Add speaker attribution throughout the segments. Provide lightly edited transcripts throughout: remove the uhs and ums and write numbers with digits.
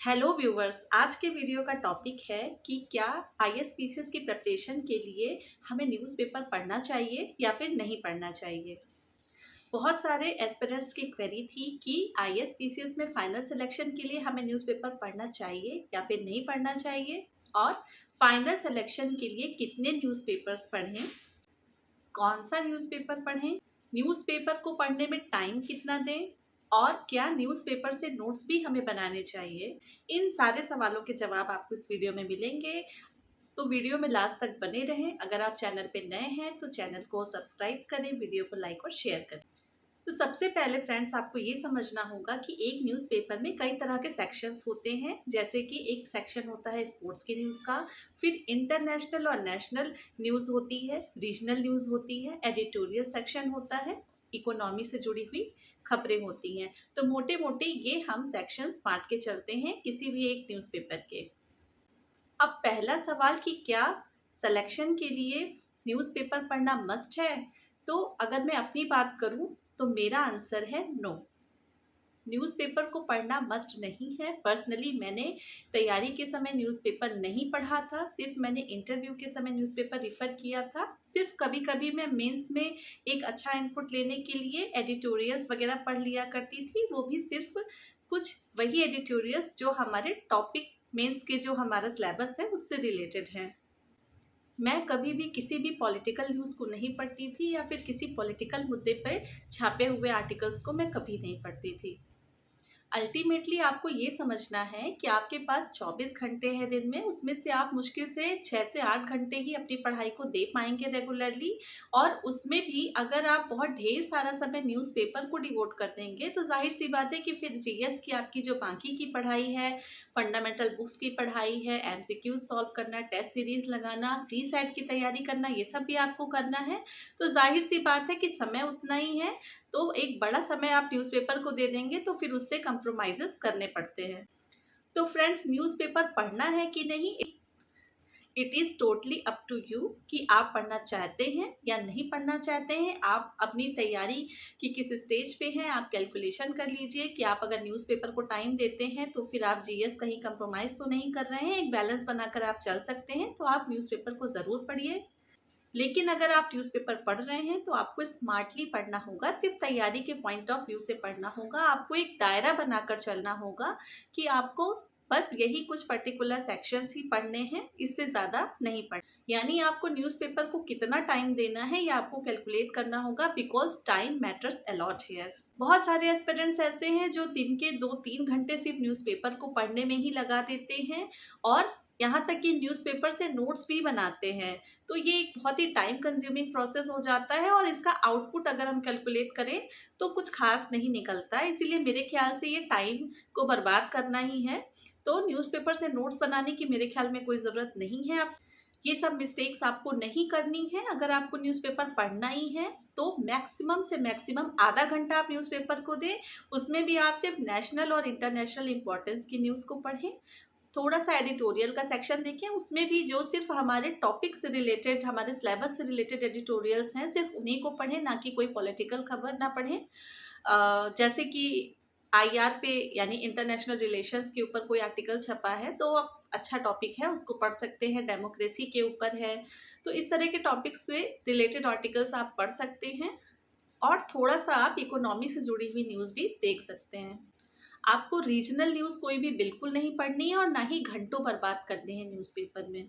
Speaker 1: Hello viewers, आज के video का टॉपिक है कि क्या आईएसपीसीएस की प्रिपरेशन के लिए हमें न्यूज़पेपर पढ़ना चाहिए या फिर नहीं पढ़ना चाहिए। बहुत सारे एस्पिरेंट्स की क्वेरी थी कि आईएसपीसीएस में फाइनल सिलेक्शन के लिए हमें न्यूज़पेपर पढ़ना चाहिए या फिर नहीं पढ़ना चाहिए, और फाइनल सिलेक्शन के लिए कितने न्यूज़पेपर्स पढ़ें, कौन सा न्यूज़पेपर पढ़ें, न्यूज़पेपर को पढ़ने में टाइम कितना दें, और क्या न्यूज़पेपर से नोट्स भी हमें बनाने चाहिए। इन सारे सवालों के जवाब आपको इस वीडियो में मिलेंगे, तो वीडियो में लास्ट तक बने रहें। अगर आप चैनल पे नए हैं तो चैनल को सब्सक्राइब करें, वीडियो को लाइक और शेयर करें। तो सबसे पहले फ्रेंड्स, आपको ये समझना होगा कि एक न्यूज़पेपर में कई तरह के सेक्शंस होते हैं। जैसे कि एक सेक्शन होता है स्पोर्ट्स की न्यूज़ का, फिर इंटरनेशनल और नेशनल न्यूज़ होती है, रीजनल न्यूज़ होती है, एडिटोरियल सेक्शन होता है, इकोनॉमी से जुड़ी हुई खबरें होती हैं। तो मोटे मोटे ये हम सेक्शंस बांट के चलते हैं किसी भी एक न्यूज़पेपर के। अब पहला सवाल कि क्या सिलेक्शन के लिए न्यूज़पेपर पढ़ना मस्ट है? तो अगर मैं अपनी बात करूं तो मेरा आंसर है नो। न्यूज़पेपर को पढ़ना मस्ट नहीं है। पर्सनली मैंने तैयारी के समय न्यूज़पेपर नहीं पढ़ा था, सिर्फ मैंने इंटरव्यू के समय न्यूज़पेपर रिफ़र किया था। सिर्फ कभी-कभी मैं मेंस में एक अच्छा इनपुट लेने के लिए एडिटोरियल्स वगैरह पढ़ लिया करती थी, वो भी सिर्फ कुछ वही एडिटोरियल्स जो हमारे टॉपिक मेंस के जो हमारा सिलेबस है उससे रिलेटेड हैं। मैं कभी भी किसी भी पॉलिटिकल न्यूज़ को नहीं पढ़ती थी या फिर किसी पॉलिटिकल मुद्दे पे छापे हुए आर्टिकल्स को मैं कभी नहीं पढ़ती थी। अल्टीमेटली आपको ये समझना है कि आपके पास 24 घंटे हैं दिन में, उसमें से आप मुश्किल से 6 से 8 घंटे ही अपनी पढ़ाई को दे पाएँगे रेगुलरली, और उसमें भी अगर आप बहुत ढेर सारा समय न्यूज़पेपर को डिवोट कर देंगे तो ज़ाहिर-सी बात है कि फिर जीएस की आपकी जो बाकी की पढ़ाई है, फंडामेंटल बुक्स की पढ़ाई है, एमसीक्यूज़ सॉल्व करना, टेस्ट सीरीज़ लगाना, सीसैट की तैयारी करना, ये सब भी आपको करना है। तो ज़ाहिर-सी बात है कि समय उतना ही है, तो एक बड़ा समय आप न्यूज़पेपर को दे देंगे तो फिर उससे कंप्रोमाइज़ेस करने पड़ते हैं। तो फ्रेंड्स, न्यूज़पेपर पढ़ना है कि नहीं, it is totally up to you कि आप पढ़ना चाहते हैं या नहीं पढ़ना चाहते हैं। आप अपनी तैयारी की किस स्टेज पे हैं, आप कैलकुलेशन कर लीजिए कि आप अगर न्यूज़पेपर को टाइम देते हैं तो फिर आप जीएस कहीं कंप्रोमाइज़ तो नहीं कर रहे हैं, एक बैलेंस बनाकर आप चल सकते हैं, तो आप न्यूज़पेपर को ज़रूर पढ़िए। लेकिन अगर आप न्यूज़पेपर पढ़ रहे हैं तो आपको स्मार्टली पढ़ना होगा, सिर्फ तैयारी के पॉइंट ऑफ व्यू से पढ़ना होगा। आपको एक दायरा बनाकर चलना होगा कि आपको बस यही कुछ पर्टिकुलर सेक्शंस ही पढ़ने हैं, इससे ज़्यादा नहीं यानी आपको न्यूज़पेपर को कितना टाइम देना है ये आपको कैलकुलेट करना होगा, because time matters a lot here. बहुत सारे एस्पिरेंट्स ऐसे हैं जो दिन के 2-3 घंटे सिर्फ न्यूज़पेपर को पढ़ने में ही लगा देते हैं, और यहाँ तक कि न्यूज़पेपर से नोट्स भी बनाते हैं। तो ये एक बहुत ही टाइम कंज्यूमिंग प्रोसेस हो जाता है, और इसका आउटपुट अगर हम कैलकुलेट करें तो कुछ खास नहीं निकलता है। इसीलिए मेरे ख्याल से ये टाइम को बर्बाद करना ही है। तो न्यूज़पेपर से नोट्स बनाने की मेरे ख्याल में कोई ज़रूरत नहीं है। आप ये सब मिस्टेक्स आपको नहीं करनी है। अगर आपको न्यूज़पेपर पढ़ना ही है तो मैक्सिमम से मैक्सिमम आधा घंटा आप न्यूज़पेपर को दें। उसमें भी आप सिर्फ नेशनल और इंटरनेशनल इम्पोर्टेंस की न्यूज़ को पढ़ें। थोड़ा-सा एडिटोरियल का सेक्शन देखें, उसमें भी जो सिर्फ़ हमारे टॉपिक से रिलेटेड, हमारे सिलेबस से रिलेटेड एडिटोरियल्स हैं, सिर्फ़ उन्हीं को पढ़ें, ना कि कोई पॉलिटिकल खबर ना पढ़ें। जैसे कि आईआर पे यानी इंटरनेशनल रिलेशंस के ऊपर कोई आर्टिकल छपा है, तो अच्छा टॉपिक है, उसको पढ़ सकते हैं। डेमोक्रेसी के ऊपर है, तो इस तरह के टॉपिक्स से रिलेटेड आर्टिकल्स आप पढ़ सकते हैं, और थोड़ा-सा आप इकोनॉमी से जुड़ी हुई न्यूज़ भी देख सकते हैं। आपको रीजनल न्यूज़ कोई भी बिल्कुल नहीं पढ़नी है, और ना ही घंटों बर्बाद करने हैं न्यूज़पेपर में।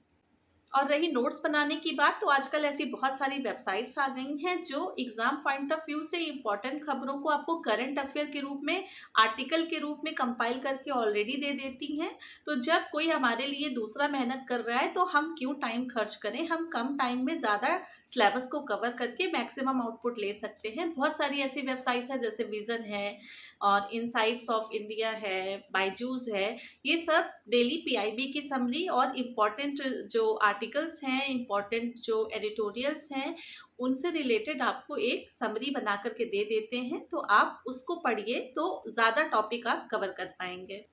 Speaker 1: और रही नोट्स बनाने की बात, तो आजकल ऐसी बहुत सारी वेबसाइट्स आ गई हैं जो एग्ज़ाम पॉइंट ऑफ व्यू से इम्पोर्टेंट खबरों को आपको करंट अफेयर के रूप में, आर्टिकल के रूप में कंपाइल करके ऑलरेडी दे देती हैं। तो जब कोई हमारे लिए दूसरा मेहनत कर रहा है तो हम क्यों टाइम खर्च करें, हम कम टाइम में ज़्यादा सिलेबस को कवर करके मैक्सिमम आउटपुट ले सकते हैं। बहुत सारी ऐसी वेबसाइट्स हैं, जैसे विज़न है और इनसाइट्स ऑफ इंडिया है, बायजूस है। ये सब डेली पीआईबी की समरी और इम्पॉर्टेंट जो आर्टिकल्स हैं, इम्पॉर्टेंट जो एडिटोरियल्स हैं, उनसे रिलेटेड आपको एक समरी बना कर के दे देते हैं, तो आप उसको पढ़िए तो ज़्यादा टॉपिक आप कवर कर पाएँगे।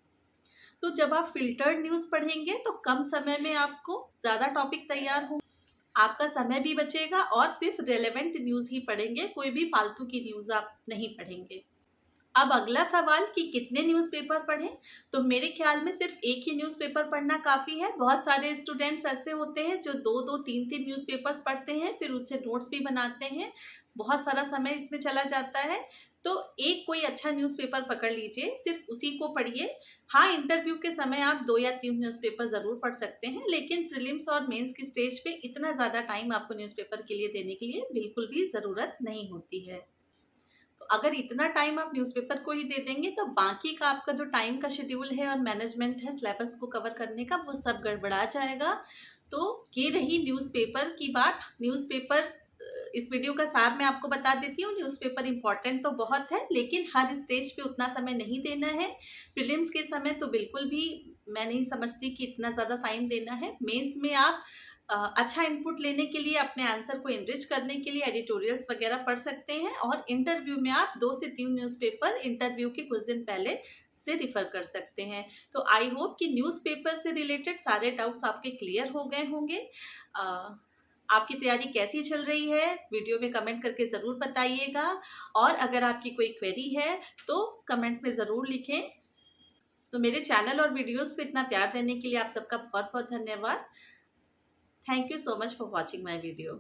Speaker 1: तो जब आप फ़िल्टर्ड न्यूज़ पढ़ेंगे तो कम समय में आपको ज़्यादा टॉपिक तैयार हो, आपका समय भी बचेगा, और सिर्फ रिलेवेंट न्यूज़ ही पढ़ेंगे, कोई भी फालतू की न्यूज़ आप नहीं पढ़ेंगे। अब अगला सवाल कि कितने न्यूज़पेपर पढ़ें? तो मेरे ख्याल में सिर्फ़ एक ही न्यूज़पेपर पढ़ना काफ़ी है। बहुत सारे स्टूडेंट्स ऐसे होते हैं जो 2-2 3-3 न्यूज़पेपर्स पढ़ते हैं, फिर उनसे नोट्स भी बनाते हैं। बहुत सारा समय इसमें चला जाता है। तो एक कोई अच्छा न्यूज़पेपर पकड़ लीजिए, सिर्फ़ उसी को पढ़िए। हाँ, इंटरव्यू के समय आप 2 या 3 न्यूज़पेपर ज़रूर पढ़ सकते हैं, लेकिन प्रीलिम्स और मेंस की स्टेज पे इतना ज़्यादा टाइम आपको न्यूज़पेपर के लिए देने के लिए बिल्कुल भी ज़रूरत नहीं होती है। तो अगर इतना टाइम आप न्यूज़पेपर को ही दे देंगे तो बाकी का आपका जो टाइम का शेड्यूल है और मैनेजमेंट है सिलेबस को कवर करने का, वो सब गड़बड़ा जाएगा। तो ये रही न्यूज़पेपर की बात। न्यूज़पेपर इस वीडियो का सार मैं आपको बता देती हूँ। न्यूज़पेपर इम्पॉर्टेंट तो बहुत है, लेकिन हर स्टेज पे उतना समय नहीं देना है। प्रीलिम्स के समय तो बिल्कुल भी मैं नहीं समझती कि इतना ज़्यादा टाइम देना है। मेंस में आप अच्छा इनपुट लेने के लिए, अपने आंसर को एनरिच करने के लिए एडिटोरियल्स वगैरह पढ़ सकते हैं, और इंटरव्यू में आप 2 से 3 न्यूज़पेपर इंटरव्यू के कुछ दिन पहले से रिफ़र कर सकते हैं। तो आई होप कि न्यूज़पेपर से रिलेटेड सारे डाउट्स आपके क्लियर हो गए होंगे। आपकी तैयारी कैसी चल रही है? वीडियो में कमेंट करके ज़रूर बताइएगा, और अगर आपकी कोई क्वेरी है तो कमेंट में ज़रूर लिखें। तो मेरे चैनल और वीडियोज़ को इतना प्यार देने के लिए आप सबका बहुत-बहुत धन्यवाद। Thank you so much for watching my video.